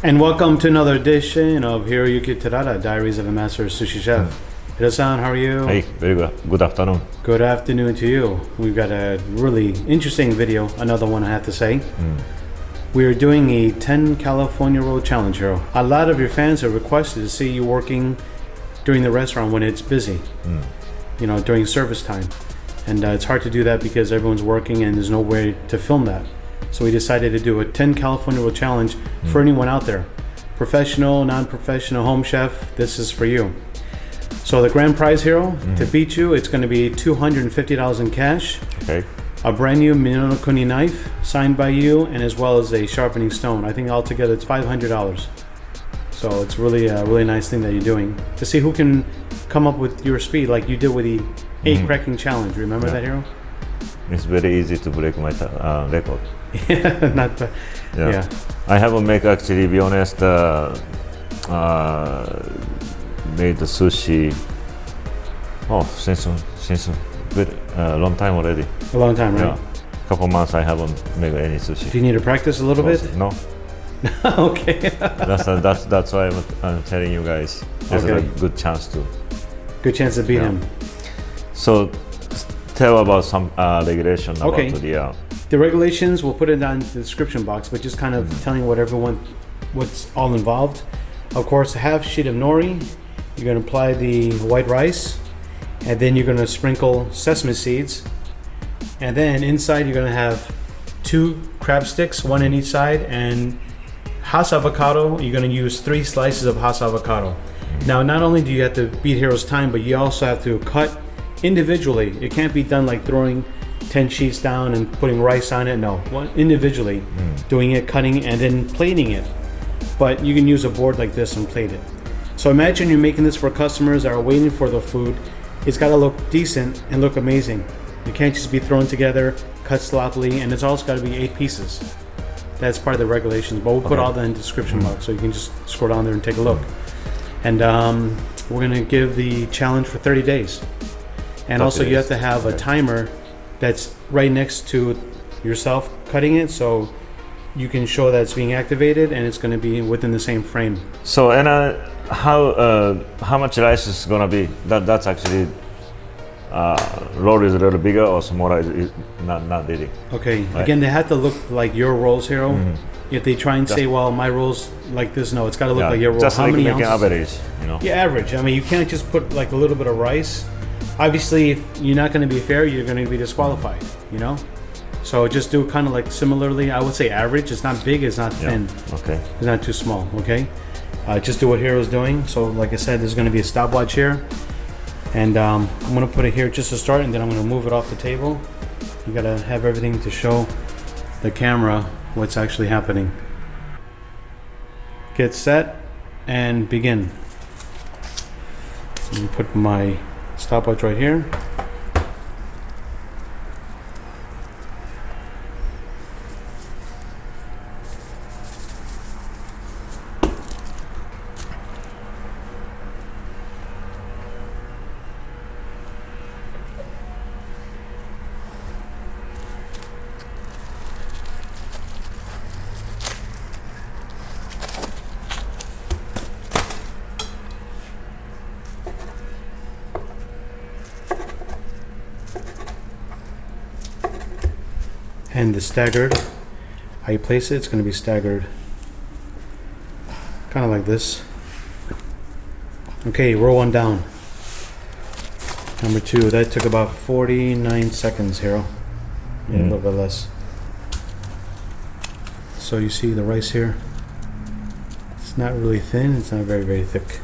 And welcome to another edition of Hiroyuki Terada, Diaries of a Master Sushi Chef. Hiro-san, how are you? Hey, very good. Good afternoon. Good afternoon to you. We've got a really interesting video, another one I have to say. We are doing a 10 California roll challenge, Hiro. A lot of your fans have requested to see you working during the restaurant when it's busy, during service time. And it's hard to do that because everyone's working and there's no way to film that. So we decided to do a 10 California roll challenge for anyone out there. Professional, non-professional, home chef, this is for you. So the grand prize, Hiro, to beat you, it's going to be $250 in cash. Okay. A brand new Minonokuni knife signed by you, and as well as a sharpening stone. I think altogether it's $500. So it's really a really nice thing that you're doing. To see who can come up with your speed like you did with the egg cracking challenge. Remember that, Hiro? It's very easy to break my record. Not bad. Yeah. I haven't made, actually, be honest, made the sushi since very long time already. A long time, right? Yeah. Couple months I haven't made any sushi. Do you need to practice a little bit? No. Okay. that's why I'm telling you guys. This is a good chance to. Good chance to beat him. So tell about some regulation about the regulations. We'll put it down in the description box, but just kind of telling what's all involved. Of course, a half sheet of nori. You're going to apply the white rice, and then you're going to sprinkle sesame seeds, and then inside you're going to have 2 crab sticks, one in each side, and Hass avocado. You're going to use 3 slices of Hass avocado. Now, not only do you have to beat Hiro's time, but you also have to cut individually. It can't be done like throwing 10 sheets down and putting rice on it. No, individually, doing it, cutting, and then plating it. But you can use a board like this and plate it. So imagine you're making this for customers that are waiting for the food. It's got to look decent and look amazing. It can't just be thrown together, cut sloppily, and it's also got to be 8 pieces. That's part of the regulations, but we'll put all that in the description box so you can just scroll down there and take a look. And we're going to give the challenge for 30 days. And also you have to have a timer that's right next to yourself cutting it, so you can show that it's being activated and it's going to be within the same frame. So, and how much rice is going to be? That's actually roll is a little bigger or smaller? Is not really. Okay. Right. Again, they have to look like your rolls, Hiro. If they try and say, well, my rolls like this, no, it's got to look like your roll. Just how like many making ounces? Average, Yeah, average. I mean, you can't just put like a little bit of rice. Obviously, if you're not going to be fair, you're going to be disqualified, So just do kind of like similarly. I would say average. It's not big, it's not thin. Okay. It's not too small, okay? Just do what Hiro's doing. So like I said, there's going to be a stopwatch here. And I'm going to put it here just to start, and then I'm going to move it off the table. You got to have everything to show the camera what's actually happening. Get set and begin. Let me put my stopwatch right here. And the staggered, how you place it, it's going to be staggered kind of like this. Okay, roll one down. Number 2, that took about 49 seconds, Hiro. Yeah, a little bit less. So you see the rice here, it's not really thin, it's not very, very thick.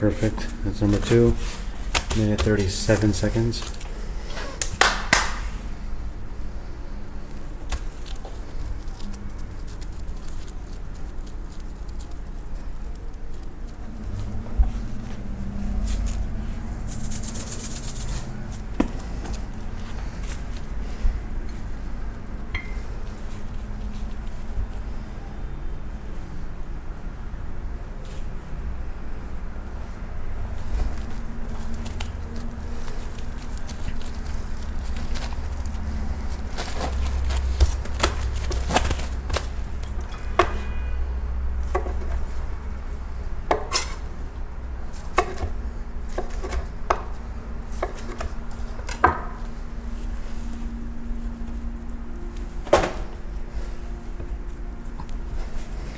Perfect. That's number 2. Minute 37 seconds.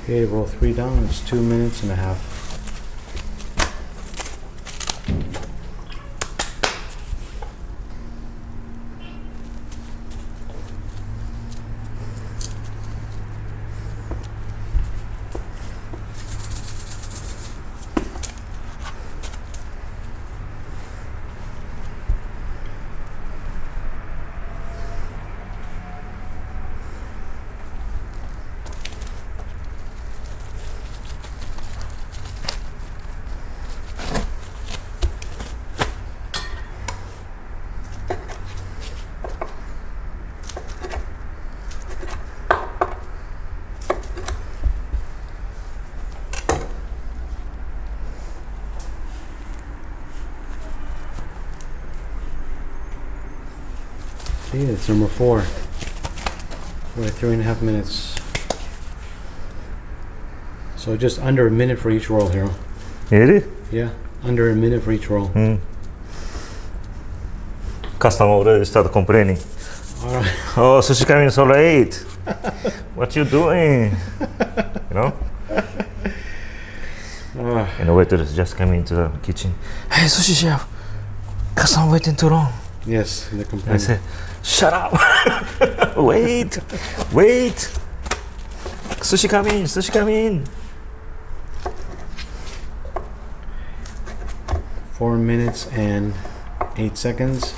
Okay, roll 3 down. It's 2 minutes and a half. Okay, that's number 4. We're at 3.5 minutes. So just under a minute for each roll, Hiro. Really? Yeah, under a minute for each roll. Customer already started complaining. Alright. Oh, sushi coming so late. What you doing? You know? And the waiter is just coming into the kitchen. Hey, sushi chef, customer waiting too long. Yes, they're I complaining. said, shut up. Wait. Sushi coming. 4 minutes and 8 seconds.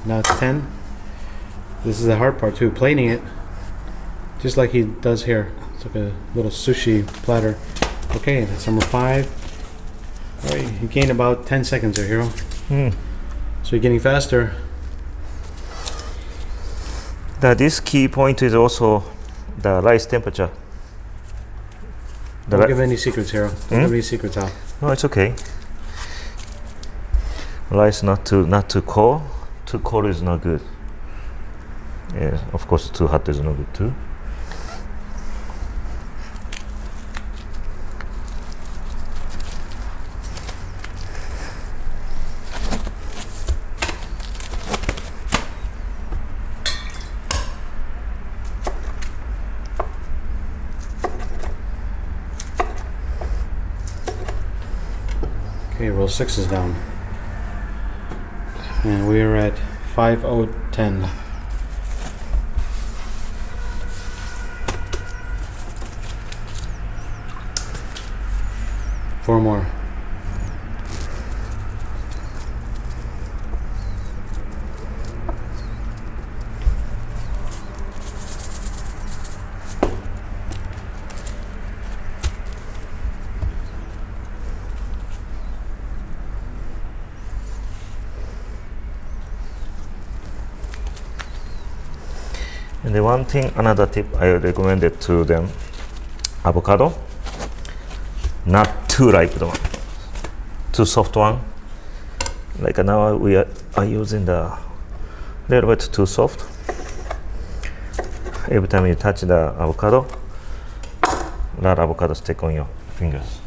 Now it's 10. This is the hard part too, plating it. Just like he does here. It's like a little sushi platter. Okay, that's number 5. Alright, you gained about 10 seconds there, Hiro. So you're getting faster. This key point is also the rice temperature. Don't give any secrets, Hiro. Don't give any secrets out. No, it's okay. Rice not too cold. Too cold is not good. Yeah, of course, too hot is not good too. Okay, roll 6 is down. And we're at 5:10. Four more. And the one thing, another tip I recommended to them, avocado, not too ripe one, too soft one. Like now we are using the little bit too soft. Every time you touch the avocado, that avocado stick on your fingers.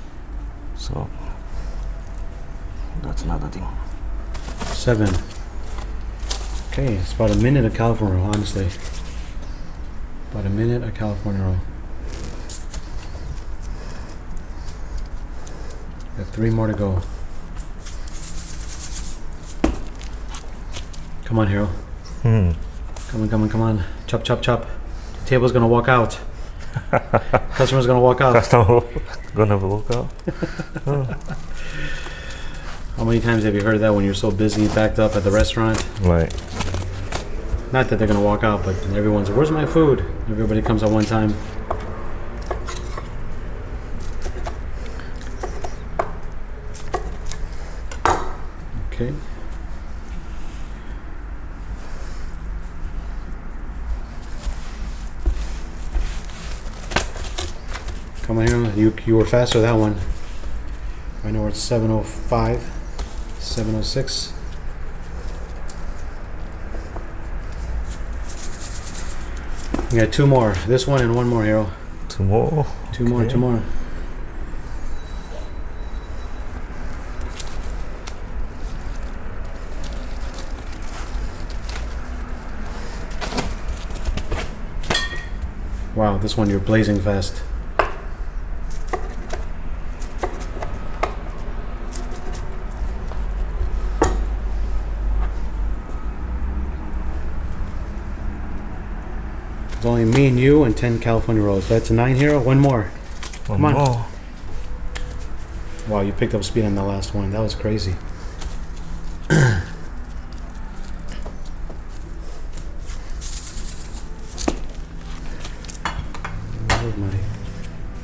So that's another thing. 7. Okay, it's about a minute of California roll, honestly. About a minute of California roll. Got 3 more to go. Come on, Hiro. Come on. Chop. The table's gonna walk out. Customer's gonna walk out. Customer gonna walk out. How many times have you heard that when you're so busy, backed up at the restaurant? Right. Not that they're gonna walk out, but everyone's like, where's my food? Everybody comes at one time. Okay. Come on here, you were faster that one. I know we're at 7:05, 7:06. We got 2 more. This one and 1 more, Hiro. 2 more. 2 more, 2 more. Wow, this one you're blazing fast. It's only me and you and 10 California rolls. That's a 9 Hiro. One more. Come on. more. Wow, you picked up speed on the last one. That was crazy. Move my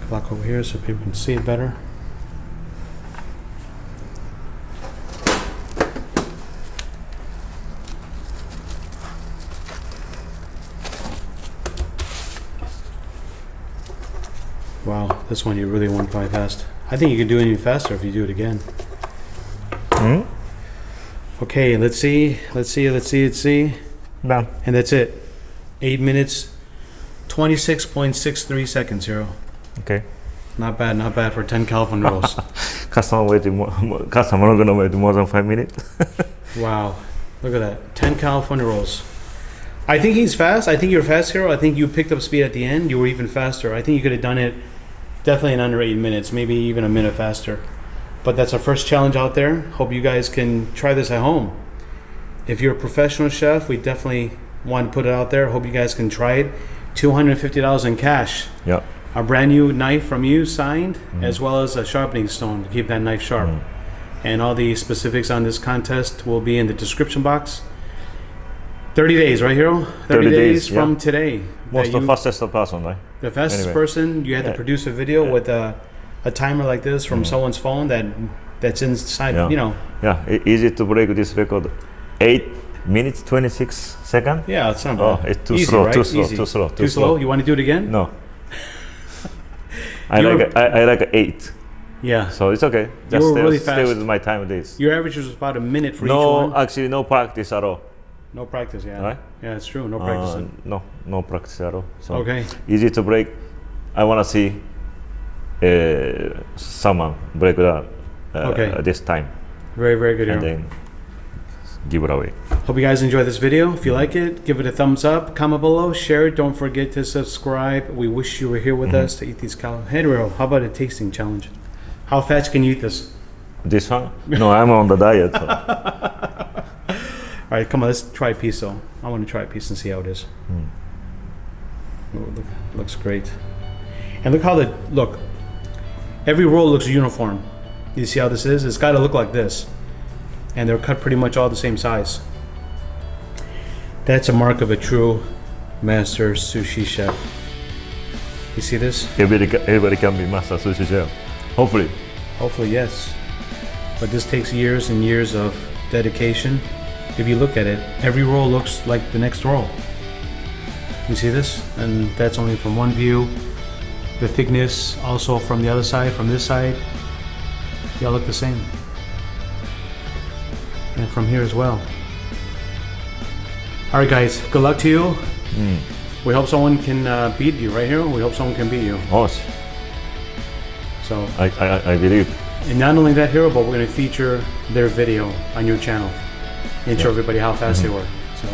clock over here so people can see it better. Wow, this one you really went quite fast. I think you could do it even faster if you do it again. Okay, let's see. Done. And that's it. 8 minutes, 26.63 seconds, Hiro. Okay. Not bad for 10 California rolls. Customer gonna wait more than 5 minutes. Wow, look at that. 10 California rolls. I think he's fast. I think you're fast, Hiro. I think you picked up speed at the end. You were even faster. I think you could have done it definitely in under 8 minutes, maybe even a minute faster. But that's our first challenge out there. Hope you guys can try this at home. If you're a professional chef, we definitely want to put it out there. Hope you guys can try it. $250 in cash. Yeah. A brand new knife from you signed, as well as a sharpening stone to keep that knife sharp. And all the specifics on this contest will be in the description box. 30 days, right, Hiro? 30 days from today. Most the fastest person, right? The fastest Anyway. person, you had to produce a video with a timer like this from someone's phone that's inside, you know. Yeah, easy to break this record. 8 minutes 26 seconds. Yeah, it's not Oh, bad. it's too Easy, slow, right? too slow, Easy. too slow, Too slow? You want to do it again? No. I like 8. Yeah. So it's okay. You Just were stay, really stay fast. with my time days. Your average was about a minute for each No, one. actually no practice at all. No practice, yeah. Right? Yeah, it's true. No practice. No practice at all. So Okay. easy to break. I wanna see someone break that this time, Very, very good, and Hiro. then give it away. Hope you guys enjoy this video. If you like it, give it a thumbs up, comment below, share it. Don't forget to subscribe. We wish you were here with us to eat these Hey, Hiro, how about a tasting challenge? How fast can you eat this? This one? No, I'm on the diet. So. All right, come on, let's try a piece though. I want to try a piece and see how it is. Oh, looks great. And look how look. Every roll looks uniform. You see how this is? It's got to look like this. And they're cut pretty much all the same size. That's a mark of a true master sushi chef. You see this? Everybody can be master sushi chef. Hopefully. Hopefully, yes. But this takes years and years of dedication. If you look at it, every roll looks like the next roll. You see this? And that's only from one view. The thickness also from the other side, from this side, they all look the same. And from here as well. All right, guys, good luck to you. We hope someone can beat you right here. We hope someone can beat you. Oh, So I believe. And not only that, Hiro, but we're going to feature their video on your channel and show everybody how fast they were. So,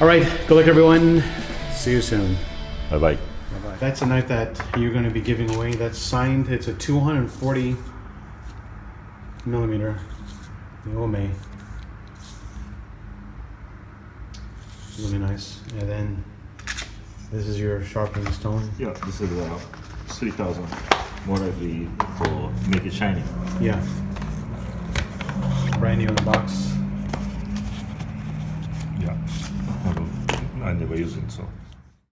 all right, good luck, everyone. See you soon. Bye bye. Bye-bye. That's a knife that you're going to be giving away. That's signed. It's a 240 millimeter Ome. Really nice. And then this is your sharpening stone. Yeah, this is 3,000. More likely for make it shiny. Yeah. Brand new in the box. Yeah. I never use it, so.